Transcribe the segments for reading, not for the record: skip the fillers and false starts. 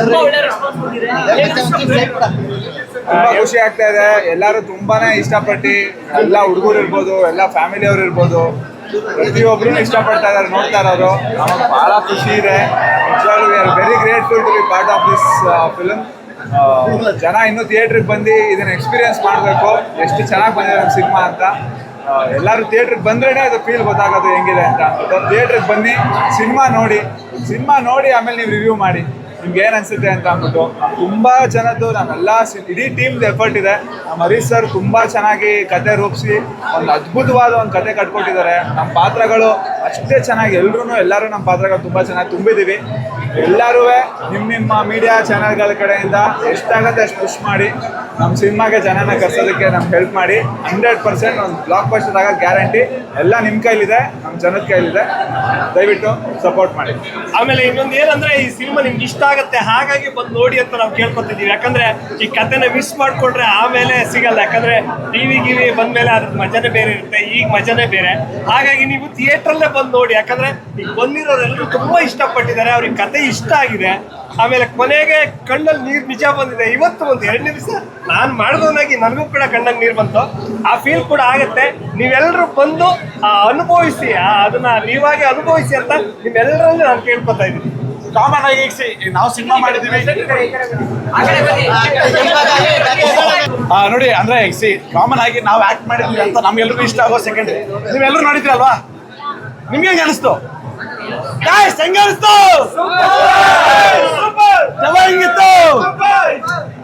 ತುಂಬಾ ಖುಷಿ ಆಗ್ತಾ ಇದೆ. ಎಲ್ಲರೂ ತುಂಬಾನೇ ಇಷ್ಟಪಟ್ಟು, ಎಲ್ಲ ಹುಡುಗರು ಇರ್ಬೋದು, ಎಲ್ಲ ಫ್ಯಾಮಿಲಿ ಅವ್ರು ಇರ್ಬೋದು, ಪ್ರತಿಯೊಬ್ರು ಇಷ್ಟಪಡ್ತಾ ಇದಾರೆ ನೋಡ್ತಾ ಇರೋರು. ನಮಗೆ ಬಹಳ ಖುಷಿ ಇದೆ. ನಿಜವಾಗ್ಲೂ we are very grateful to be part of this film. ಜನ ಇನ್ನೂ ಥಿಯೇಟ್ರಿಗೆ ಬಂದು ಇದನ್ನ ಎಕ್ಸ್ಪೀರಿಯನ್ಸ್ ಮಾಡಬೇಕು, ಎಷ್ಟು ಚೆನ್ನಾಗಿ ಬಂದಿದೆ ನಮ್ಮ ಸಿನಿಮಾ ಅಂತ. ಎಲ್ಲರೂ ಥಿಯೇಟ್ರಿಗೆ ಬಂದ್ರೇ ಅದು ಫೀಲ್ ಗೊತ್ತಾಗೋದು ಹೆಂಗಿದೆ ಅಂತ. ಥಿಯೇಟ್ರಿಗೆ ಬನ್ನಿ, ಸಿನಿಮಾ ನೋಡಿ ಆಮೇಲೆ ನೀವು ರಿವ್ಯೂ ಮಾಡಿ ನಿಮ್ಗೆ ಏನು ಅನಿಸುತ್ತೆ ಅಂತ ಅಂದ್ಬಿಟ್ಟು. ತುಂಬ ಜನದ್ದು ನಮ್ಮೆಲ್ಲ ಇಡೀ ಟೀಮ್ದು ಎಫರ್ಟ್ ಇದೆ. ನಮ್ಮ ಹರೀಶ್ ಸರ್ ತುಂಬ ಚೆನ್ನಾಗಿ ಕತೆ ರೂಪಿಸಿ ಒಂದು ಅದ್ಭುತವಾದ ಒಂದು ಕತೆ ಕಟ್ಕೊಟ್ಟಿದ್ದಾರೆ. ನಮ್ಮ ಪಾತ್ರಗಳು ಅಷ್ಟೇ ಚೆನ್ನಾಗಿ ಎಲ್ಲರೂ ನಮ್ಮ ಪಾತ್ರಗಳು ತುಂಬ ಚೆನ್ನಾಗಿ ತುಂಬಿದ್ದೀವಿ. ಎಲ್ಲರೂ ನಿಮ್ಮ ಮೀಡಿಯಾ ಚಾನಲ್ಗಳ ಕಡೆಯಿಂದ ಎಷ್ಟಾಗುತ್ತೆ ಅಷ್ಟು ಪುಷ್ ಮಾಡಿ ನಮ್ಮ ಸಿನಿಮಾಗೆ ಜನನ ಕರ್ಸೋದಕ್ಕೆ ನಮ್ಗೆ ಹೆಲ್ಪ್ ಮಾಡಿ. 100% ಒಂದು ಬ್ಲಾಕ್ ಬಸ್ಟರ್ ಆಗೋದು ಗ್ಯಾರಂಟಿ. ಎಲ್ಲ ನಿಮ್ಮ ಕೈಲಿದೆ, ನಮ್ಮ ಜನದ ಕೈಲಿದೆ. ದಯವಿಟ್ಟು ಸಪೋರ್ಟ್ ಮಾಡಿ. ಆಮೇಲೆ ಇನ್ನೊಂದು ಏನಂದ್ರೆ, ಈ ಸಿನಿಮಾ ನಿಮ್ಗೆ ಇಷ್ಟ ಆಗುತ್ತೆ, ಹಾಗಾಗಿ ಬಂದು ನೋಡಿ ಅಂತ ನಾವು ಕೇಳ್ಕೊತಿದ್ದೀವಿ. ಯಾಕಂದ್ರೆ ಈ ಕಥೆನ ಮಿಸ್ ಮಾಡ್ಕೊಂಡ್ರೆ ಆಮೇಲೆ ಸಿಗಲ್ಲ. ಯಾಕಂದ್ರೆ ಟಿವಿ ಬಂದ್ಮೇಲೆ ಅದ್ರ ಮಜಾನೇ ಬೇರೆ ಇರುತ್ತೆ, ಈಗ ಮಜಾನೇ ಬೇರೆ. ಹಾಗಾಗಿ ನೀವು ಥಿಯೇಟ್ರಲ್ಲೇ ಬಂದು ನೋಡಿ. ಯಾಕಂದ್ರೆ ಈಗ ಬಂದಿರೋರೆಲ್ಲರೂ ತುಂಬಾ ಇಷ್ಟಪಟ್ಟಿದ್ದಾರೆ, ಅವ್ರಿಗೆ ಕತೆ ಇಷ್ಟ ಆಗಿದೆ. ಆಮೇಲೆ ಕೊನೆಗೆ ಕಣ್ಣಲ್ಲಿ ನೀರು ನಿಜ ಬಂದಿದೆ. ಇವತ್ತು ಒಂದು 2 ದಿವಸ ನಾನು ಮಾಡಿದವನಾಗಿ ನನಗೂ ಕೂಡ ಕಣ್ಣಲ್ಲಿ ನೀರು ಬಂತು. ಆ ಫೀಲ್ ಕೂಡ ಆಗುತ್ತೆ. ನೀವೆಲ್ಲರೂ ಬಂದು ಅನುಭವಿಸಿ, ಅದನ್ನ ನೀವಾಗಿ ಅನುಭವಿಸಿ ಅಂತ ನಿಮ್ಮೆಲ್ಲರಲ್ಲೂ ನಾನು ಕೇಳ್ಕೊತಾ ಇದ್ದೀನಿ. ಕಾಮನ್ ಆಗಿ ನಾವು ಸಿನಿಮಾ ಮಾಡಿದ್ದೀವಿ ನೋಡಿ, ಅಂದ್ರೆ ಕಾಮನ್ ಆಗಿ ನಾವು ಆಕ್ಟ್ ಮಾಡಿದ್ವಿ ಅಂತ ನಮ್ಗೆಲ್ರಿಗೂ ಇಷ್ಟ ಆಗೋ ಸೆಕೆಂಡ್. ನೀವೆಲ್ಲರೂ ನೋಡಿದ್ರಲ್ವಾ, ನಿಮ್ಗೆ ಹೆಂಗೆ ಅನಿಸ್ತು?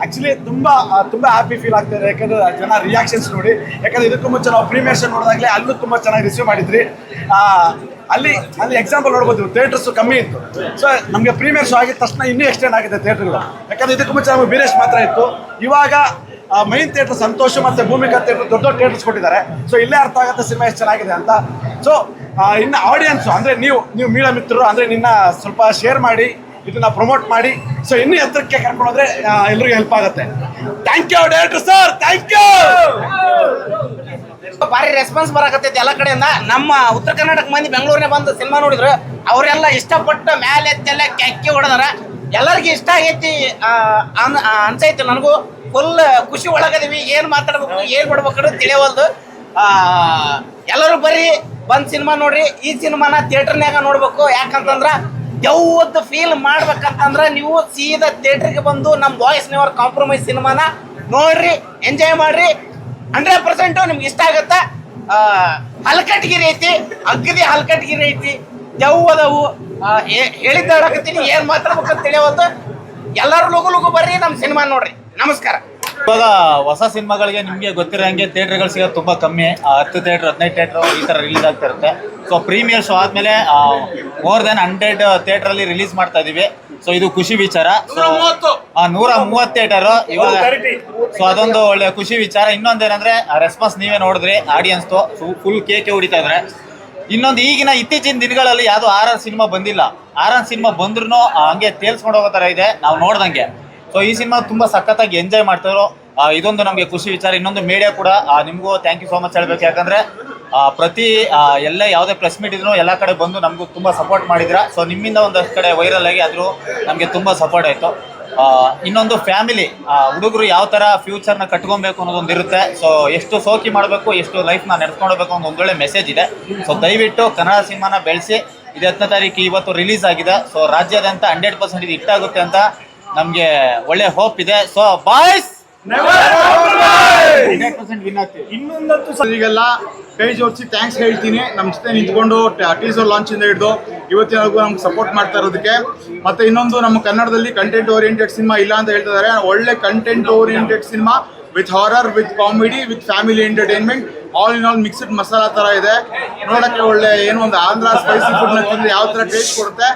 ಆಕ್ಚುಲಿ ತುಂಬಾ ಹ್ಯಾಪಿ ಫೀಲ್ ಆಗ್ತಾ ಇದೆ. ಯಾಕಂದ್ರೆ ಜನ ರಿಯಾಕ್ಷನ್ಸ್ ನೋಡಿ. ಯಾಕಂದ್ರೆ ಇದಕ್ಕೂ ಮುಂಚೆ ನಾವು ಪ್ರೀಮಿಯರ್ ಶೋ ನೋಡಿದಾಗಲೇ ಅಲ್ಲೂ ತುಂಬಾ ಚೆನ್ನಾಗಿ ರಿಸೀವ್ ಮಾಡಿದ್ರಿ. ಅಲ್ಲಿ ಎಕ್ಸಾಂಪಲ್ ನೋಡ್ಬೋದು, ಥಿಯೇಟರ್ಸ್ ಕಮ್ಮಿ ಇತ್ತು. ಸೊ ನಮಗೆ ಪ್ರೀಮಿಯರ್ ಶೋ ಆಗಿದ ತಕ್ಷಣ ಇನ್ನೂ ಎಕ್ಸ್ಟೆಂಡ್ ಆಗಿದೆ ಥಿಯೇಟರ್ಗಳು. ಯಾಕಂದ್ರೆ ಇದಕ್ಕೂ ಮುಂಚೆ ನಮಗೆ ವೀರೇಶ್ ಮಾತ್ರ ಇತ್ತು. ಇವಾಗ ಮೈನ್ ಥಿಯೇಟರ್ ಸಂತೋಷ ಮತ್ತು ಭೂಮಿಕಾ ಥಿಯೇಟರ್ ದೊಡ್ಡ ಥಿಯೇಟರ್ಸ್ ಕೊಟ್ಟಿದ್ದಾರೆ. ಸೊ ಇಲ್ಲೇ ಅರ್ಥ ಆಗುತ್ತೆ ಸಿನಿಮಾ ಎಷ್ಟು ಚೆನ್ನಾಗಿದೆ ಅಂತ. ಸೊ ಇನ್ನು ಆಡಿಯನ್ಸು ಅಂದರೆ ನೀವು ಮೀಡಿಯಾ ಮಿತ್ರರು ಅಂದರೆ ನಿನ್ನ ಸ್ವಲ್ಪ ಶೇರ್ ಮಾಡಿ, ಇದನ್ನ ಪ್ರಮೋಟ್ ಮಾಡಿ. ಸೊ ಇನ್ನೂ ಎತ್ತರಕ್ಕೆ ಕರ್ಕೊಂಡೋದ್ರೆ ಎಲ್ರಿಗೂ ಹೆಲ್ಪ್ ಆಗುತ್ತೆ. Thank you director sir, thank you. ಭಾರಿ ರೆಸ್ಪಾನ್ಸ್ ಬರಕತ್ತೈತಿ ಎಲ್ಲ ಕಡೆಯಿಂದ. ನಮ್ಮ ಉತ್ತರ ಕರ್ನಾಟಕ ಮಂದಿ ಬೆಂಗಳೂರಿನ ಬಂದು ಸಿನಿಮಾ ನೋಡಿದ್ರು, ಅವರೆಲ್ಲ ಇಷ್ಟಪಟ್ಟು ಮೇಲೆ ಎತ್ತೆಲ್ಲ ಕೆಕ್ಕಿ ಹೊಡೆದಾರ. ಎಲ್ಲರಿಗೂ ಇಷ್ಟ ಆಗೈತಿ ಅನ್ಸೈತಿ. ನನಗೂ ಫುಲ್ ಖುಷಿ ಒಳಗದೀವಿ. ಏನು ಮಾತಾಡ್ಬೇಕು, ಏನು ಮಾಡ್ಬೇಕು ತಿಳಿಯವಲ್ದು. ಎಲ್ಲರೂ ಬರ್ರಿ, ಬಂದು ಸಿನಿಮಾ ನೋಡ್ರಿ. ಈ ಸಿನಿಮಾನ ಥಿಯೇಟರ್ನ್ಯಾಗ ನೋಡ್ಬೇಕು. ಯಾಕಂತಂದ್ರೆ ದೆವ್ವದ್ದು ಫೀಲ್ ಮಾಡ್ಬೇಕಂತಂದ್ರೆ ನೀವು ಸೀದಾ ಥಿಯೇಟ್ರಿಗೆ ಬಂದು ನಮ್ಮ ವಾಯ್ಸ್ ನೆವರ್ ಕಾಂಪ್ರಮೈಸ್ ಸಿನಿಮಾನ ನೋಡ್ರಿ, ಎಂಜಾಯ್ ಮಾಡ್ರಿ. 100% ನಿಮ್ಗೆ ಇಷ್ಟ ಆಗುತ್ತೆ. ಹಲ್ಕಟ್ಗಿರಿ ಐತಿ, ಅಗ್ಗದಿ ಹಲ್ಕಟ್ಗಿರಿ ಐತಿ, ದೆವ್ವದವು ಹೇಳಿದ್ದ ಹೇಳಕತ್ತೀನಿ. ಏನು ಮಾತಾಡ್ಬೇಕಂತ ತಿಳಿಯವಲ್ದು. ಎಲ್ಲರೂ ಲಗು ಬರ್ರಿ, ನಮ್ಮ ಸಿನಿಮಾ ನೋಡ್ರಿ. ನಮಸ್ಕಾರ. ಇವಾಗ ಹೊಸ ಸಿನಿಮಾಗಳಿಗೆ ನಿಮಗೆ ಗೊತ್ತಿರೋ ಹಂಗೆ ಥಿಯೇಟರ್ಗಳು ಸಿಗೋದು ತುಂಬ ಕಮ್ಮಿ. 10 ಥಿಯೇಟರ್ 15 ಥಿಯೇಟರ್ ಈ ಥರ ರಿಲೀಸ್ ಆಗ್ತಾ ಇರುತ್ತೆ. ಸೊ ಪ್ರೀಮಿಯರ್ ಶೋ ಆದಮೇಲೆ ಮೋರ್ ದೆನ್ 100 ಥಿಯೇಟ್ರಲ್ಲಿ ರಿಲೀಸ್ ಮಾಡ್ತಾ ಇದ್ದೀವಿ. ಸೊ ಇದು ಖುಷಿ ವಿಚಾರ. ಸೊ 130 ಥಿಯೇಟರು ಇವಾಗ. ಸೊ ಅದೊಂದು ಒಳ್ಳೆ ಖುಷಿ ವಿಚಾರ. ಇನ್ನೊಂದೇನಂದ್ರೆ ರೆಸ್ಪಾನ್ಸ್ ನೀವೇ ನೋಡಿದ್ರಿ, ಆಡಿಯನ್ಸ್ದು ಫುಲ್ ಕೇಕೆ ಹೊಡಿತಾ ಇದ್ದಾರೆ. ಇನ್ನೊಂದು ಈಗಿನ ಇತ್ತೀಚಿನ ದಿನಗಳಲ್ಲಿ ಯಾವುದೋ ಆರ್ ಸಿನಿಮಾ ಬಂದಿಲ್ಲ. ಆರ್ ಸಿನಿಮಾ ಬಂದ್ರೂ ಹಂಗೆ ತೇಲ್ಸ್ಕೊಂಡು ಹೋಗೋ ಥರ ಇದೆ ನಾವು ನೋಡ್ದಂಗೆ. ಸೊ ಈ ಸಿನಿಮಾ ತುಂಬ ಸಖತ್ತಾಗಿ ಎಂಜಾಯ್ ಮಾಡ್ತಾರೋ, ಇದೊಂದು ನಮಗೆ ಖುಷಿ ವಿಚಾರ. ಇನ್ನೊಂದು ಮೀಡಿಯಾ ಕೂಡ ನಿಮಗೂ ಥ್ಯಾಂಕ್ ಯು ಸೋ ಮಚ್ ಹೇಳಬೇಕು. ಯಾಕಂದರೆ ಪ್ರತಿ ಎಲ್ಲ ಯಾವುದೇ ಪ್ರೆಸ್ ಮೀಟ್ ಇದ್ರೂ ಎಲ್ಲ ಕಡೆ ಬಂದು ನಮಗೂ ತುಂಬ ಸಪೋರ್ಟ್ ಮಾಡಿದ್ರ. ಸೊ ನಿಮ್ಮಿಂದ ಒಂದಷ್ಟು ಕಡೆ ವೈರಲ್ ಆಗಿ ಆದರೂ ನಮಗೆ ತುಂಬ ಸಪೋರ್ಟ್ ಆಯಿತು. ಇನ್ನೊಂದು ಫ್ಯಾಮಿಲಿ ಹುಡುಗರು ಯಾವ ಥರ ಫ್ಯೂಚರ್ನ ಕಟ್ಕೊಬೇಕು ಅನ್ನೋದೊಂದು ಇರುತ್ತೆ. ಸೊ ಎಷ್ಟು ಸೋಕಿ ಮಾಡಬೇಕು, ಎಷ್ಟು ಲೈಫ್ನ ನಡೆಸ್ಕೊಳ್ಬೇಕು ಅನ್ನೋ ಒಳ್ಳೊಳ್ಳೆ ಮೆಸೇಜ್ ಇದೆ. ಸೊ ದಯವಿಟ್ಟು ಕನ್ನಡ ಸಿನಿಮಾನ ಬೆಳೆಸಿ. ಇದು 10ನೇ ತಾರೀಕು ಇವತ್ತು ರಿಲೀಸ್ ಆಗಿದೆ. ಸೊ ರಾಜ್ಯಾದ್ಯಂತ 100% ಇದು ಹಿಟ್ಟಾಗುತ್ತೆ ಅಂತ ನಮಗೆ ಒಳ್ಳೆ ಹೋಪ್ ಇದೆ. ಸೊ ಬಾಯ್ಸ್ 100% ವಿನ್ ಆಗ್ತೀವಿ. ಇನ್ನೊಂದಂತೂ ಈಗೆಲ್ಲ ಕೈ ಜೋಡಿಸಿ ಥ್ಯಾಂಕ್ಸ್ ಹೇಳ್ತೀನಿ. ನಮ್ಮ ಜೊತೆ ನಿಂತ್ಕೊಂಡು ಟೀಸರ್ ಲಾಂಚಿಂದ ಹಿಡಿದು ಇವತ್ತಿನವರೆಗೂ ನಮ್ಗೆ ಸಪೋರ್ಟ್ ಮಾಡ್ತಾ ಇರೋದಕ್ಕೆ. ಮತ್ತು ಇನ್ನೊಂದು, ನಮ್ಮ ಕನ್ನಡದಲ್ಲಿ ಕಂಟೆಂಟ್ ಓರಿಯೆಂಟೆಡ್ ಸಿನಿಮಾ ಇಲ್ಲ ಅಂತ ಹೇಳ್ತಿದ್ದಾರೆ. ಒಳ್ಳೆ content oriented cinema with horror, with comedy, with family entertainment, all in all mixed masala ಥರ ಇದೆ. ನೋಡೋಕ್ಕೆ ಒಳ್ಳೆ ಏನು ಒಂದು ಆಂಧ್ರ ಸ್ಪೈಸಿ ಫುಡ್ನ ತಿಂದರೆ ಯಾವ ಥರ ಟೇಸ್ಟ್ ಕೊಡುತ್ತೆ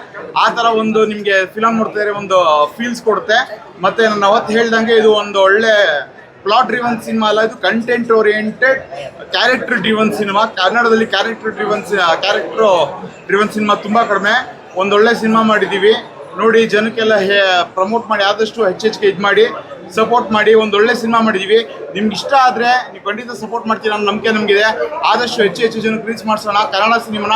ಆ ಥರ ಒಂದು ನಿಮಗೆ ಫಿಲಮ್ ನೋಡ್ತಿದ್ರೆ ಒಂದು ಫೀಲ್ಸ್ ಕೊಡುತ್ತೆ. ಮತ್ತು ನಾನು ಅವತ್ತು ಹೇಳ್ದಂಗೆ ಇದು ಒಂದು ಒಳ್ಳೆ ಪ್ಲಾಟ್ ಡ್ರಿವನ್ ಸಿನಿಮಾ ಅಲ್ಲ, ಇದು content oriented character driven cinema. ಕನ್ನಡದಲ್ಲಿ ಕ್ಯಾರೆಕ್ಟರ್ ಡ್ರಿವನ್ ಸಿನಿಮಾ ತುಂಬ ಕಡಿಮೆ. ಒಂದೊಳ್ಳೆ ಸಿನಿಮಾ ಮಾಡಿದ್ದೀವಿ ನೋಡಿ. ಜನಕ್ಕೆಲ್ಲ ಪ್ರಮೋಟ್ ಮಾಡಿ, ಆದಷ್ಟು ಹೆಚ್ಚಿಗೆ ಇದು ಮಾಡಿ. ಸಪೋರ್ಟ್ ಮಾಡಿ, ಒಂದು ಒಳ್ಳೆ ಸಿನಿಮಾ ಮಾಡಿದ್ದೀವಿ. ನಿಮ್ಗೆ ಇಷ್ಟ ಆದರೆ ನೀವು ಖಂಡಿತ ಸಪೋರ್ಟ್ ಮಾಡ್ತೀರಾ ಅನ್ನೋ ನಂಬಿಕೆ ನಮಗಿದೆ. ಆದಷ್ಟು ಹೆಚ್ಚು ಜನಕ್ಕೆ ರೀಚ್ ಮಾಡಿಸೋಣ. ಕನ್ನಡ ಸಿನಿಮಾನ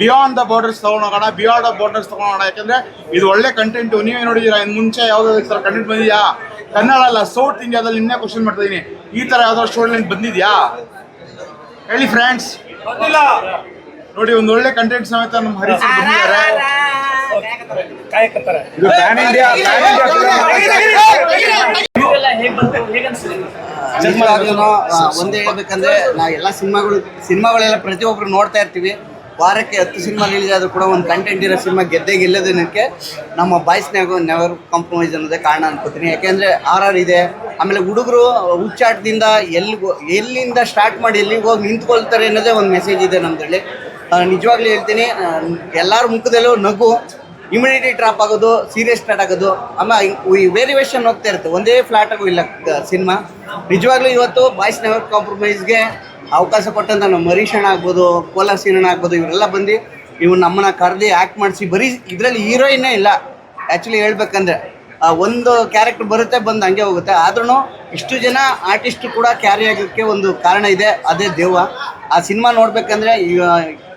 ಬಿಯಾಂಡ್ ದ ಬಾರ್ಡರ್ಸ್ ತೊಗೊಂಡೋಗೋಣ, ಬಿಯಾಂಡ್ ದ ಬಾರ್ಡರ್ಸ್ ತೊಗೊಂಡೋಗೋಣ. ಯಾಕಂದರೆ ಇದು ಒಳ್ಳೆ ಕಂಟೆಂಟು. ನೀವೇ ನೋಡಿದ್ದೀರಾ, ಇನ್ನು ಮುಂಚೆ ಯಾವುದಾದ್ರು ಈ ಥರ ಕಂಟೆಂಟ್ ಬಂದಿದೆಯಾ? ಕನ್ನಡ ಅಲ್ಲ, ಸೌತ್ ಇಂಡಿಯಾದಲ್ಲಿ ನಿನ್ನೆ ಕ್ವಶನ್ ಮಾಡ್ತಾ ಇದ್ದೀನಿ, ಈ ಥರ ಯಾವ್ದಾದ್ರು ಸ್ಟೋರಿ ಲೈನ್ ಬಂದಿದೆಯಾ ಹೇಳಿ ಫ್ರೆಂಡ್ಸ್? ನೋಡಿ, ಒಂದು ಒಳ್ಳೆ ಕಂಟೆಂಟ್ ಸಮೇತ ನಮ್ಮ ಹರೀಶ್ ಬಂದಿದ್ದಾರೆ. ಕಾಯಕತ್ತಾರೆ. ಇದು ಪ್ಯಾನ್ ಇಂಡಿಯಾ ನಿಜವಾಗ್ಲೂ ಒಂದೇ ಹೇಳ್ಬೇಕಂದ್ರೆ ನಾವು ಎಲ್ಲ ಸಿನಿಮಾಗಳೆಲ್ಲ ಪ್ರತಿಯೊಬ್ಬರು ನೋಡ್ತಾ ಇರ್ತೀವಿ. ವಾರಕ್ಕೆ 10 ಸಿನಿಮಾ ರಿಲೀಸ್ ಆದರೂ ಕೂಡ ಒಂದು ಕಂಟೆಂಟ್ ಇರೋ ಸಿನಿಮಾ ಗೆಲ್ಲೋದಕ್ಕೆ ನಮ್ಮ ಬಾಯ್ಸ್ನಾಗ ನೆವರ್ ಕಾಂಪ್ರಮೈಸ್ ಅನ್ನೋದೇ ಕಾರಣ ಅನ್ಕೋತೀನಿ. ಯಾಕೆಂದರೆ RR ಇದೆ. ಆಮೇಲೆ ಹುಡುಗರು ಹುಚ್ಚಾಟದಿಂದ ಎಲ್ಲಿಂದ ಸ್ಟಾರ್ಟ್ ಮಾಡಿ ಎಲ್ಲಿಗೆ ಹೋಗಿ ನಿಂತ್ಕೊಳ್ತಾರೆ ಅನ್ನೋದೇ ಒಂದು ಮೆಸೇಜ್ ಇದೆ ನಮ್ಮದ್ರಲ್ಲಿ. ನಿಜವಾಗ್ಲೂ ಹೇಳ್ತೀನಿ, ಎಲ್ಲರ ಮುಖದಲ್ಲೂ ನಗು, ಇಮ್ಯುನಿಟಿ ಡ್ರಾಪ್ ಆಗೋದು, ಸೀರಿಯಸ್ ಸ್ಟಾರ್ಟ್ ಆಗೋದು, ಆಮೇಲೆ ವೇರಿಯೇಷನ್ ಹೋಗ್ತಾ ಇರುತ್ತೆ, ಒಂದೇ ಫ್ಲಾಟ್ ಆಗೋ ಇಲ್ಲ ಸಿನಿಮಾ. ನಿಜವಾಗ್ಲೂ ಇವತ್ತು ಬಾಯ್ಸ್ ನೆವರ್ ಕಾಂಪ್ರಮೈಸ್ಗೆ ಅವಕಾಶ ಕೊಟ್ಟಂತ ನಮ್ಮ ಮರೀಶಣ್ಣ ಆಗ್ಬೋದು, ಕೋಲಾರ್ ಸೀನಣ್ಣ ಆಗ್ಬೋದು, ಇವರೆಲ್ಲ ಬಂದು ಇವ್ರು ನಮ್ಮನ್ನ ಕರೆದು ಆ್ಯಕ್ಟ್ ಮಾಡಿಸಿ. ಬರೀ ಇದರಲ್ಲಿ ಹೀರೋಯಿನ್ನೇ ಇಲ್ಲ ಆ್ಯಕ್ಚುಲಿ ಹೇಳ್ಬೇಕಂದ್ರೆ, ಒಂದು ಕ್ಯಾರೆಕ್ಟರ್ ಬರುತ್ತೆ ಬಂದು ಹಂಗೆ ಹೋಗುತ್ತೆ. ಆದ್ರೂ ಇಷ್ಟು ಜನ ಆರ್ಟಿಸ್ಟ್ ಕೂಡ ಕ್ಯಾರಿ ಆಗೋಕ್ಕೆ ಒಂದು ಕಾರಣ ಇದೆ, ಅದೇ ದೆವ್ವ. ಆ ಸಿನಿಮಾ ನೋಡ್ಬೇಕಂದ್ರೆ ಈಗ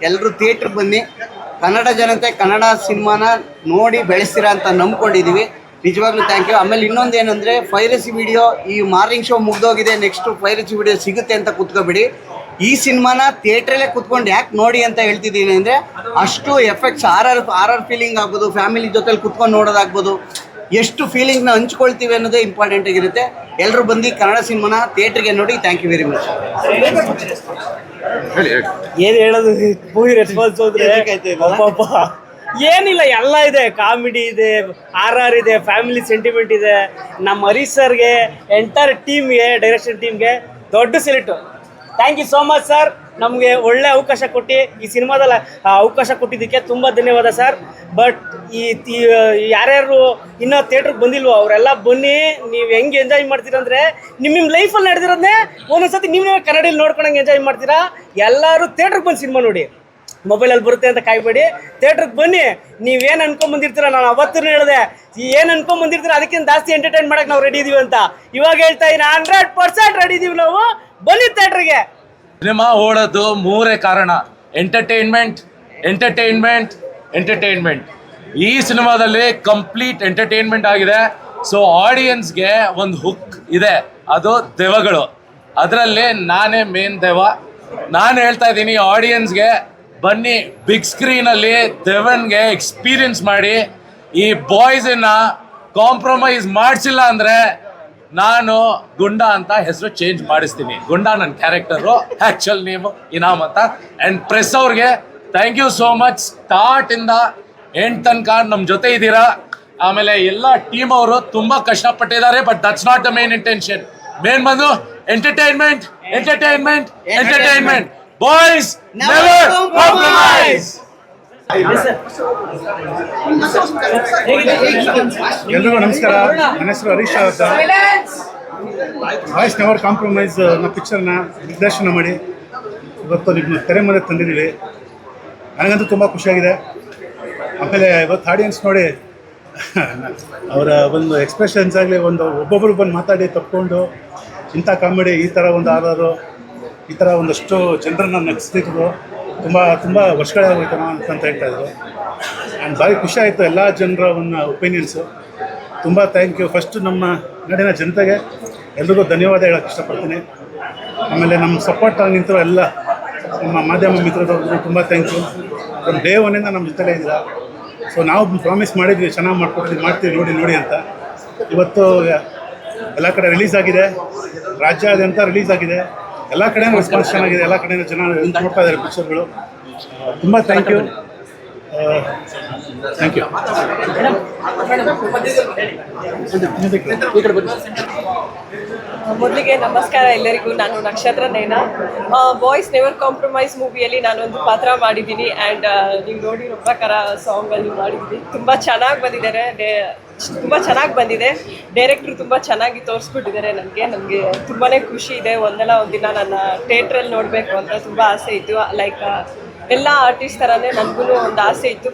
ಎಲ್ಲರೂ ಥಿಯೇಟ್ರಿಗೆ ಬನ್ನಿ. ಕನ್ನಡ ಜನತೆ ಕನ್ನಡ ಸಿನಿಮಾನ ನೋಡಿ ಬೆಳೆಸ್ತೀರಾ ಅಂತ ನಂಬ್ಕೊಂಡಿದ್ದೀವಿ. ನಿಜವಾಗ್ಲೂ ಥ್ಯಾಂಕ್ ಯು. ಆಮೇಲೆ ಇನ್ನೊಂದು ಏನಂದರೆ, ಪೈರಸಿ ವಿಡಿಯೋ ಈ ಮಾರ್ನಿಂಗ್ ಶೋ ಮುಗ್ದೋಗಿದೆ, ನೆಕ್ಸ್ಟ್ ಪೈರಸಿ ವಿಡಿಯೋ ಸಿಗುತ್ತೆ ಅಂತ ಕೂತ್ಕೋಬೇಡಿ. ಈ ಸಿನಿಮಾನ ಥಿಯೇಟ್ರಲ್ಲೇ ಕೂತ್ಕೊಂಡು ಯಾಕೆ ನೋಡಿ ಅಂತ ಹೇಳ್ತಿದ್ದೀನಿ ಅಂದರೆ, ಅಷ್ಟು ಎಫೆಕ್ಟ್ಸ್ ಆರ್ ಫೀಲಿಂಗ್ ಆಗ್ಬೋದು, ಫ್ಯಾಮಿಲಿ ಜೊತೆಲಿ ಕೂತ್ಕೊಂಡು ನೋಡೋದಾಗ್ಬೋದು, ಎಷ್ಟು ಫೀಲಿಂಗ್ನ ಹಂಚ್ಕೊಳ್ತೀವಿ ಅನ್ನೋದೇ ಇಂಪಾರ್ಟೆಂಟ್ ಆಗಿರುತ್ತೆ. ಎಲ್ಲರೂ ಬಂದು ಕನ್ನಡ ಸಿನಿಮಾನ ಥಿಯೇಟ್ರಿಗೆ ನೋಡಿ. Thank you very much. ಏನ್ ಹೇಳೋದು, ಮೂವಿ ರೆಸ್ಪಾನ್ಸ್ ಹೋದ್ರೆ ಪಾಪ ಏನಿಲ್ಲ, ಎಲ್ಲ ಇದೆ. ಕಾಮಿಡಿ ಇದೆ, RR ಇದೆ, ಫ್ಯಾಮಿಲಿ ಸೆಂಟಿಮೆಂಟ್ ಇದೆ. ನಮ್ಮ ಹರೀಶ್ ಸರ್ಗೆ, ಎಂಟೈರ್ ಟೀಮ್ಗೆ, ಡೈರೆಕ್ಷನ್ ಟೀಮ್ಗೆ ದೊಡ್ಡ select. Thank you so much sir. ನಮಗೆ ಒಳ್ಳೆ ಅವಕಾಶ ಕೊಟ್ಟು ಈ ಸಿನಿಮಾದಲ್ಲಿ ಅವಕಾಶ ಕೊಟ್ಟಿದ್ದಕ್ಕೆ ತುಂಬ ಧನ್ಯವಾದ ಸರ್. ಬಟ್ ಯಾರ್ಯಾರು ಇನ್ನೂ ಥಿಯೇಟ್ರಿಗೆ ಬಂದಿಲ್ವೋ ಅವರೆಲ್ಲ ಬನ್ನಿ. ನೀವು ಹೆಂಗೆ ಎಂಜಾಯ್ ಮಾಡ್ತೀರಂದರೆ, ನಿಮ್ಮ ಲೈಫಲ್ಲಿ ನಡೆದಿರೋದನ್ನೇ ಒಂದೊಂದ್ಸತಿ ನೀವೇ ಕನ್ನಡದಲ್ಲಿ ನೋಡ್ಕೊಂಡಂಗೆ ಎಂಜಾಯ್ ಮಾಡ್ತೀರಾ. ಎಲ್ಲರೂ ಥಿಯೇಟ್ರಿಗೆ ಬಂದು ಸಿನಿಮಾ ನೋಡಿ. ಮೊಬೈಲಲ್ಲಿ ಬರುತ್ತೆ ಅಂತ ಕಾಯ್ಬೇಡಿ, ಥಿಯೇಟ್ರಿಗೆ ಬನ್ನಿ. ನೀವೇನು ಅನ್ಕೊಂಬಂದಿರ್ತೀರ, ನಾನು ಅವತ್ತೂ ಹೇಳಿದೆ, ಏನು ಅನ್ಕೊಂಬಂದಿರ್ತೀರ ಅದಕ್ಕಿಂತ ಜಾಸ್ತಿ ಎಂಟರ್ಟೈನ್ ಮಾಡೋಕ್ಕೆ ನಾವು ರೆಡಿ ಇದೀವಿ ಅಂತ. ಇವಾಗ ಹೇಳ್ತಾ ಇದ್ದೀನಿ, 100% ರೆಡಿ ಇದೀವಿ ನಾವು. ಬನ್ನಿ ಥಿಯೇಟ್ರಿಗೆ. ಸಿನಿಮಾ ಓಡೋದು ಮೂರೇ ಕಾರಣ: ಎಂಟರ್ಟೈನ್ಮೆಂಟ್, ಎಂಟರ್ಟೈನ್ಮೆಂಟ್, ಎಂಟರ್ಟೈನ್ಮೆಂಟ್. ಈ ಸಿನಿಮಾದಲ್ಲಿ ಕಂಪ್ಲೀಟ್ ಎಂಟರ್ಟೈನ್ಮೆಂಟ್ ಆಗಿದೆ. ಸೊ ಆಡಿಯನ್ಸ್ಗೆ ಒಂದು ಹುಕ್ ಇದೆ, ಅದು ದೆವ್ವಗಳು. ಅದರಲ್ಲಿ ನಾನೇ ಮೇನ್ ದೆವ್ವ. ನಾನು ಹೇಳ್ತಾ ಇದ್ದೀನಿ ಆಡಿಯನ್ಸ್ಗೆ, ಬನ್ನಿ ಬಿಗ್ ಸ್ಕ್ರೀನಲ್ಲಿ ದೆವ್ವನ್ಗೆ ಎಕ್ಸ್ಪೀರಿಯನ್ಸ್ ಮಾಡಿ. ಈ ಬಾಯ್ಸನ್ನ ಕಾಂಪ್ರಮೈಸ್ ಮಾಡಿಸಿಲ್ಲ ಅಂದರೆ ನಾನು ಗುಂಡ ಅಂತ ಹೆಸರು ಚೇಂಜ್ ಮಾಡಿಸ್ತೀನಿ. ಗುಂಡ ನನ್ನ ಕ್ಯಾರೆಕ್ಟರು, ಆ್ಯಕ್ಚುಲ್ ನೇಮು ಇನಾಮ್ ಅಂತ. ಆ್ಯಂಡ್ ಪ್ರೆಸ್ ಅವ್ರಿಗೆ ಥ್ಯಾಂಕ್ ಯು ಸೋ ಮಚ್. ಸ್ಟಾರ್ಟಿಂದ ಎಂಡ್ ತನಕ ನಮ್ಮ ಜೊತೆ ಇದ್ದೀರಾ. ಆಮೇಲೆ ಎಲ್ಲ ಟೀಮ್ ಅವರು ತುಂಬ ಕಷ್ಟಪಟ್ಟಿದ್ದಾರೆ. But that's not the main intention. Main ಬಂದು entertainment, entertainment, entertainment. Boys never compromise. ಎಲ್ರಿಗೂ ನಮಸ್ಕಾರ. ನನ್ನ ಹೆಸರು ಹರೀಶ್ ಅಂತ. ಬಾಯ್ಸ್ ನೆವರ್ ಕಾಂಪ್ರಮೈಸ್ ಅನ್ನೋ ಪಿಕ್ಚರ್ನ ನಿರ್ದೇಶನ ಮಾಡಿ ಇವತ್ತು ನಿಮ್ಮ ತೆರೆ ಮೇಲೆ ತಂದಿದ್ದೀವಿ. ನನಗಂತೂ ತುಂಬ ಖುಷಿಯಾಗಿದೆ. ಆಮೇಲೆ ಇವತ್ತು ಆಡಿಯನ್ಸ್ ನೋಡಿ ಅವರ ಒಂದು ಎಕ್ಸ್ಪ್ರೆಷನ್ಸ್ ಆಗಲಿ, ಒಬ್ಬೊಬ್ಬರು ಬಂದು ಮಾತಾಡಿ ತಪ್ಪಿಕೊಂಡು ಇಂಥ ಕಾಮಿಡಿ, ಈ ಥರ ಒಂದು RR, ಈ ಥರ ಒಂದಷ್ಟು ಜನರನ್ನು ನಗಿಸ್ತಿದ್ರು. ತುಂಬ ವರ್ಷಗಳೇ ಆಗೋಯ್ತು ಅಂತ ಹೇಳ್ತಾ ಇದ್ರು. ಆ್ಯಂಡ್ ಭಾರಿ ಖುಷಿ ಆಯಿತು ಎಲ್ಲ ಜನರ ಒಂದು ಒಪಿನಿಯನ್ಸು. ತುಂಬ ಥ್ಯಾಂಕ್ ಯು. ಫಸ್ಟು ನಮ್ಮ ನಾಡಿನ ಜನತೆಗೆ ಎಲ್ರಿಗೂ ಧನ್ಯವಾದ ಹೇಳೋಕ್ಕೆ ಇಷ್ಟಪಡ್ತೀನಿ. ಆಮೇಲೆ ನಮ್ಮ ಸಪೋರ್ಟ್ ಆಗಿ ನಿಂತರು ಎಲ್ಲ ನಮ್ಮ ಮಾಧ್ಯಮ ಮಿತ್ರರವ್ರಿಗೂ ತುಂಬ ಥ್ಯಾಂಕ್ ಯು. ನಮ್ಮ ಡೇ ಒನ್ನಿಂದ ನಮ್ಮ ಜೊತೆಲೇ ಇದ್ದೀರಾ. ಸೊ ನಾವು ಪ್ರಾಮಿಸ್ ಮಾಡಿದ್ವಿ, ಚೆನ್ನಾಗಿ ಮಾಡ್ತೀವಿ ನೋಡಿ ಅಂತ. ಇವತ್ತು ಎಲ್ಲ ಕಡೆ ರಿಲೀಸ್ ಆಗಿದೆ, ರಾಜ್ಯಾದ್ಯಂತ ರಿಲೀಸ್ ಆಗಿದೆ. ಎಲ್ಲ ಕಡೆಯೂ ರೆಸ್ಪಾನ್ಸ್ ಚೆನ್ನಾಗಿದೆ, ಎಲ್ಲ ಕಡೆಯೂ ಜನ ನೋಡ್ತಾ ಇದ್ದಾರೆ ಪಿಕ್ಚರ್ಗಳು. ತುಂಬ ಥ್ಯಾಂಕ್ ಯು. Thank you. ಮೊದಲಿಗೆ ನಮಸ್ಕಾರ ಎಲ್ಲರಿಗೂ. ನಾನು ನಕ್ಷತ್ರ ನಯನ. ಬಾಯ್ಸ್ ನೆವರ್ ಕಾಂಪ್ರಮೈಸ್ ಮೂವಿಯಲ್ಲಿ ನಾನೊಂದು ಪಾತ್ರ ಮಾಡಿದ್ದೀನಿ. ಆ್ಯಂಡ್ ನೀವು ನೋಡಿರೋ ಪ್ರಕಾರ ಸಾಂಗಲ್ಲಿ ಮಾಡಿದ್ದೀನಿ. ತುಂಬ ಚೆನ್ನಾಗಿ ಬಂದಿದ್ದಾರೆ, ತುಂಬ ಚೆನ್ನಾಗಿ ಬಂದಿದೆ. ಡೈರೆಕ್ಟ್ರು ತುಂಬ ಚೆನ್ನಾಗಿ ತೋರಿಸ್ಬಿಟ್ಟಿದ್ದಾರೆ. ನನಗೆ ತುಂಬಾ ಖುಷಿ ಇದೆ. ಒಂದಲ್ಲ ಒಂದಿನ ನನ್ನ ಥಿಯೇಟ್ರಲ್ಲಿ ನೋಡಬೇಕು ಅಂತ ತುಂಬ ಆಸೆ ಇತ್ತು. ಲೈಕ್ ಎಲ್ಲ ಆರ್ಟಿಸ್ಟ್ ಥರನೇ ನನಗೂ ಒಂದು ಆಸೆ ಇತ್ತು.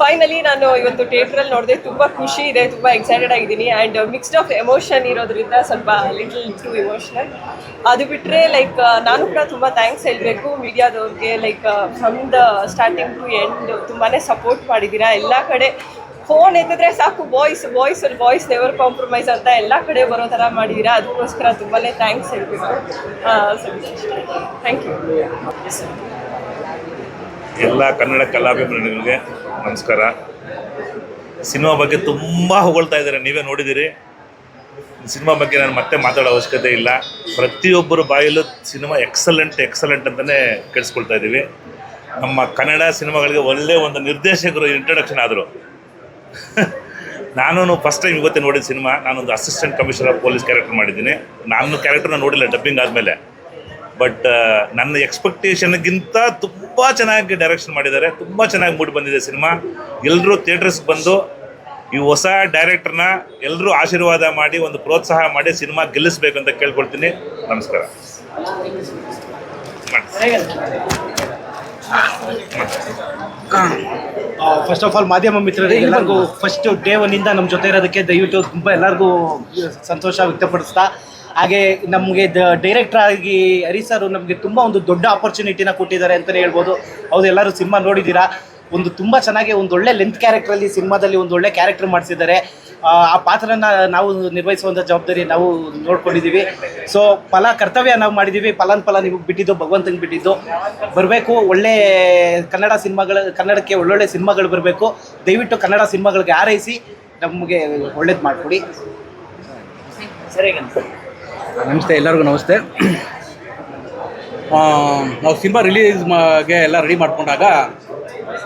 ಫೈನಲಿ ನಾನು ಇವತ್ತು ಥಿಯೇಟ್ರಲ್ಲಿ ನೋಡಿದೆ, ತುಂಬ ಖುಷಿ ಇದೆ, ತುಂಬ ಎಕ್ಸೈಟೆಡ್ ಆಗಿದ್ದೀನಿ. ಆ್ಯಂಡ್ ಮಿಕ್ಸ್ಡ್ ಆಫ್ ಎಮೋಷನ್ ಇರೋದ್ರಿಂದ ಸ್ವಲ್ಪ ಲಿಟಲ್ ಟು ಇಮೋಷ್ನಲ್. ಅದು ಬಿಟ್ಟರೆ ಲೈಕ್ ನಾನು ಕೂಡ ತುಂಬ ಥ್ಯಾಂಕ್ಸ್ ಹೇಳಬೇಕು ಮೀಡಿಯಾದವ್ರಿಗೆ. Like from the starting to end ತುಂಬಾ ಸಪೋರ್ಟ್ ಮಾಡಿದ್ದೀರಾ. ಎಲ್ಲ ಕಡೆ ಫೋನ್ ಎತ್ತಿದ್ರೆ ಸಾಕು ಬಾಯ್ಸ್ ನೆವರ್ ಕಾಂಪ್ರಮೈಸ್ ಅಂತ ಎಲ್ಲ ಕಡೆ ಬರೋ ಥರ ಮಾಡಿದ್ದೀರಾ. ಅದಕ್ಕೋಸ್ಕರ ತುಂಬಾ ಥ್ಯಾಂಕ್ಸ್ ಹೇಳಬೇಕು. Thank you. ಎಲ್ಲ ಕನ್ನಡ ಕಲಾಭಿಮಾನಿಗಳಿಗೆ ನಮಸ್ಕಾರ. ಸಿನಿಮಾ ಬಗ್ಗೆ ತುಂಬ ಹೊಗಳ್ತಾ ಇದ್ದಾರೆ, ನೀವೇ ನೋಡಿದ್ದೀರಿ. ಸಿನಿಮಾ ಬಗ್ಗೆ ನಾನು ಮತ್ತೆ ಮಾತಾಡೋ ಅವಶ್ಯಕತೆ ಇಲ್ಲ. ಪ್ರತಿಯೊಬ್ಬರ ಬಾಯಲ್ಲೂ ಸಿನಿಮಾ ಎಕ್ಸಲೆಂಟ್ ಅಂತಲೇ ಕೇಳಿಸ್ಕೊಳ್ತಾ ಇದ್ದೀವಿ. ನಮ್ಮ ಕನ್ನಡ ಸಿನಿಮಾಗಳಿಗೆ ಒಳ್ಳೆಯ ಒಂದು ನಿರ್ದೇಶಕರು ಇಂಟ್ರಡಕ್ಷನ್ ಆದರು. ನಾನು ಫಸ್ಟ್ ಟೈಮ್ ಇವತ್ತೇ ನೋಡಿದ ಸಿನಿಮಾ. ನಾನೊಂದು assistant commissioner of police character ಮಾಡಿದ್ದೀನಿ. ನಾನು ಕ್ಯಾರೆಕ್ಟರ್ನ ನೋಡಿಲ್ಲ ಡಬ್ಬಿಂಗ್ ಆದಮೇಲೆ. ಬಟ್ ನನ್ನ ಎಕ್ಸ್ಪೆಕ್ಟೇಷನ್ಗಿಂತ ತುಂಬ ಚೆನ್ನಾಗಿ ಡೈರೆಕ್ಷನ್ ಮಾಡಿದ್ದಾರೆ. ತುಂಬ ಚೆನ್ನಾಗಿ ಮೂಡಿ ಬಂದಿದೆ ಸಿನಿಮಾ. ಎಲ್ಲರೂ ಥಿಯೇಟರ್ಸ್ಗೆ ಬಂದು ಈ ಹೊಸ ಡೈರೆಕ್ಟರ್ನ ಎಲ್ಲರೂ ಆಶೀರ್ವಾದ ಮಾಡಿ ಒಂದು ಪ್ರೋತ್ಸಾಹ ಮಾಡಿ ಸಿನಿಮಾ ಗೆಲ್ಲಿಸ್ಬೇಕು ಅಂತ ಕೇಳ್ಕೊಳ್ತೀನಿ. ನಮಸ್ಕಾರ. ಫಸ್ಟ್ ಆಫ್ ಆಲ್ ಮಾಧ್ಯಮ ಮಿತ್ರರಿಗೆ ಎಲ್ಲರಿಗೂ ಫಸ್ಟ್ ಡೇ ಒನ್ನಿಂದ ನಮ್ಮ ಜೊತೆ ಇರೋದಕ್ಕೆ ದಯವಿಟ್ಟು ತುಂಬ ಎಲ್ಲರಿಗೂ ಸಂತೋಷ ವ್ಯಕ್ತಪಡಿಸ್ತಾ, ಹಾಗೆ ನಮಗೆ ಡೈರೆಕ್ಟರ್ ಆಗಿ ಹರಿ ಸರ್ ನಮಗೆ ತುಂಬ ಒಂದು ದೊಡ್ಡ ಆಪರ್ಚುನಿಟಿನ ಕೊಟ್ಟಿದ್ದಾರೆ ಅಂತಲೇ ಹೇಳ್ಬೋದು. ಹೌದು, ಎಲ್ಲರೂ ಸಿನಿಮಾ ನೋಡಿದ್ದೀರಾ. ಒಂದು ತುಂಬ ಚೆನ್ನಾಗಿ ಒಂದು ಒಳ್ಳೆ ಲೆಂತ್ ಕ್ಯಾರೆಕ್ಟ್ರಲ್ಲಿ ಸಿನಿಮಾದಲ್ಲಿ ಒಂದು ಒಳ್ಳೆ ಕ್ಯಾರೆಕ್ಟರ್ ಮಾಡಿಸಿದ್ದಾರೆ. ಆ ಪಾತ್ರನ ನಾವು ನಿರ್ವಹಿಸುವಂಥ ಜವಾಬ್ದಾರಿ ನಾವು ನೋಡ್ಕೊಂಡಿದ್ದೀವಿ. ಸೊ ಕರ್ತವ್ಯ ನಾವು ಮಾಡಿದ್ದೀವಿ. ಫಲ ನಿಮಗೆ ಬಿಟ್ಟಿದ್ದು ಭಗವಂತನಿಗೆ ಬಿಟ್ಟಿದ್ದು. ಬರಬೇಕು ಒಳ್ಳೆ ಕನ್ನಡಕ್ಕೆ ಒಳ್ಳೊಳ್ಳೆ ಸಿನಿಮಾಗಳು ಬರಬೇಕು. ದಯವಿಟ್ಟು ಕನ್ನಡ ಸಿನಿಮಾಗಳಿಗೆ ಹಾರೈಸಿ ನಮಗೆ ಒಳ್ಳೇದು ಮಾಡಿಕೊಡಿ. ನಮಸ್ತೆ, ಎಲ್ಲರಿಗೂ ನಮಸ್ತೆ. ನಾವು ಸಿನಿಮಾ ರಿಲೀಸ್ಗೆ ಎಲ್ಲ ರೆಡಿ ಮಾಡ್ಕೊಂಡಾಗ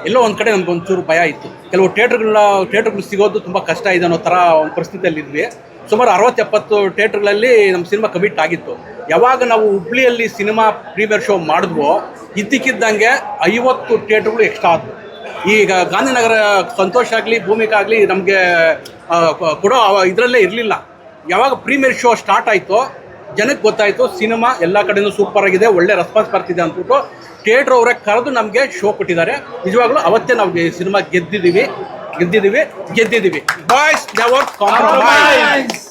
ಎಲ್ಲೋ ಒಂದು ಕಡೆ ನಮ್ಗೆ ಒಂಚೂರು ಭಯ ಇತ್ತು. ಕೆಲವು ಥಿಯೇಟ್ರ್ಗಳು ಸಿಗೋದು ತುಂಬ ಕಷ್ಟ ಇದೆ ಅನ್ನೋ ಥರ ಒಂದು ಪರಿಸ್ಥಿತಿಯಲ್ಲಿದ್ವಿ. ಸುಮಾರು 60-70 ಥಿಯೇಟ್ರ್ಗಳಲ್ಲಿ ನಮ್ಮ ಸಿನಿಮಾ ಕಮಿಟ್ ಆಗಿತ್ತು. ಯಾವಾಗ ನಾವು ಹುಬ್ಳಿಯಲ್ಲಿ ಸಿನಿಮಾ ಪ್ರೀಮಿಯರ್ ಶೋ ಮಾಡಿದ್ವೋ ಇದ್ದಕ್ಕಿದ್ದಂಗೆ 50 ಥಿಯೇಟ್ರ್ಗಳು ಎಕ್ಸ್ಟ್ರಾ ಆದವು. ಈಗ ಗಾಂಧಿನಗರ ಸಂತೋಷ ಆಗಲಿ ಭೂಮಿಕಾ ಆಗಲಿ ನಮಗೆ ಕೊಡೋ ಇದರಲ್ಲೇ ಇರಲಿಲ್ಲ. ಯಾವಾಗ ಪ್ರೀಮಿಯರ್ ಶೋ ಸ್ಟಾರ್ಟ್ ಆಯಿತೋ ಜನಕ್ಕೆ ಗೊತ್ತಾಯಿತು ಸಿನಿಮಾ ಎಲ್ಲ ಕಡೆಯೂ ಸೂಪರ್ ಆಗಿದೆ, ಒಳ್ಳೆ ರೆಸ್ಪಾನ್ಸ್ ಬರ್ತಿದೆ ಅಂದ್ಬಿಟ್ಟು ಥಿಯೇಟ್ರ್ ಅವರೇ ಕರೆದು ನಮಗೆ ಶೋ ಕೊಟ್ಟಿದ್ದಾರೆ. ನಿಜವಾಗ್ಲೂ ಅವತ್ತೇ ನಾವು ಸಿನಿಮಾ ಗೆದ್ದಿದ್ದೀವಿ. Boys never compromise.